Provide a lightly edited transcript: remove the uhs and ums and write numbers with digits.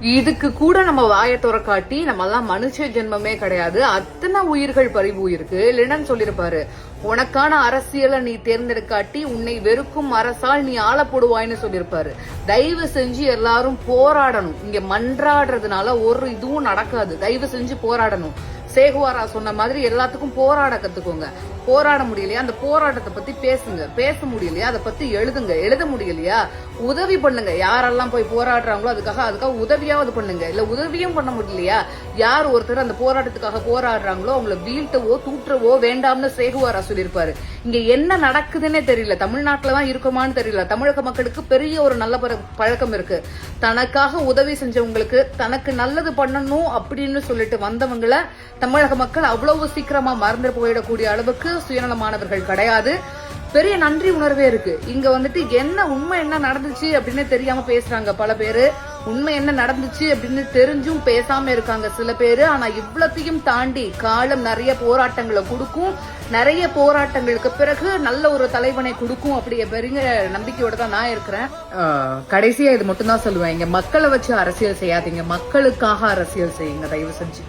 இதுக்கு கூட நம்ம வாயை துறக்காட்டி நம்ம எல்லாம் மனுஷ ஜென்மமே கிடையாது. அத்தனை உயிர்கள் பறிவு இருக்கு. லெனன் சொல்லிருப்பாரு, உனக்கான அரசியலை நீ தேர்ந்தெடுக்காட்டி உன்னை வெறுக்கும் அரசால் நீ ஆள போடுவாய்னு சொல்லிருப்பாரு. தயவு செஞ்சு எல்லாரும் போராடணும். இங்க மன்றாடுறதுனால ஒரு இதுவும் நடக்காது. தயவு செஞ்சு போராடணும். சேகுவாரா சொன்ன மாதிரி எல்லாத்துக்கும் போராட கத்துக்கோங்க. போராட முடியலையா அந்த போராட்டத்தை பத்தி பேசுங்க. பேச முடியலையா அதை பத்தி எழுதுங்க. எழுத முடியலையா உதவி பண்ணுங்க. யாரெல்லாம் போய் போராடுறாங்களோ அதுக்காக உதவியாவது பண்ணுங்க. இல்ல உதவியும் பண்ண முடியலையா யார் ஒருத்தர் அந்த போராட்டத்துக்காக போராடுறாங்களோ அவங்கள வீழ்த்தவோ தூற்றவோ வேண்டாம்னு சேகுவாரா சொல்லியிருப்பாரு. இங்க என்ன நடக்குதுன்னே தெரியல. தமிழ்நாட்டுலதான் இருக்குமான்னு தெரியல. தமிழக மக்களுக்கு பெரிய ஒரு நல்ல பழக்கம் இருக்கு. தனக்காக உதவி செஞ்சவங்களுக்கு தனக்கு நல்லது பண்ணணும் அப்படின்னு சொல்லிட்டு வந்தவங்களை தமிழக மக்கள் அவ்வளவு சீக்கிரமா மறந்து போயிடக்கூடிய அளவுக்கு சுயநலமானவர்கள் கிடையாது. பெரிய நன்றி உணர்வே இருக்கு. இங்க வந்துட்டு உண்மை என்ன நடந்துச்சு அப்படின்னு தெரியாம பேசுறாங்க பல பேரு. உண்மை என்ன நடந்துச்சு அப்படின்னு தெரிஞ்சும் பேசாம இருக்காங்க சில பேரு. ஆனா இவ்வளத்தையும் தாண்டி காலம் நிறைய போராட்டங்களை கொடுக்கும். நிறைய போராட்டங்களுக்கு பிறகு நல்ல ஒரு தலைவனை கொடுக்கும். அப்படியே பெரிய நம்பிக்கையோட தான் நான் இருக்கிறேன். கடைசியா இது மட்டும் தான் சொல்லுவேன், இங்க மக்களை வச்சு அரசியல் செய்யாதீங்க. மக்களுக்காக அரசியல் செய்யுங்க தயவு செஞ்சு.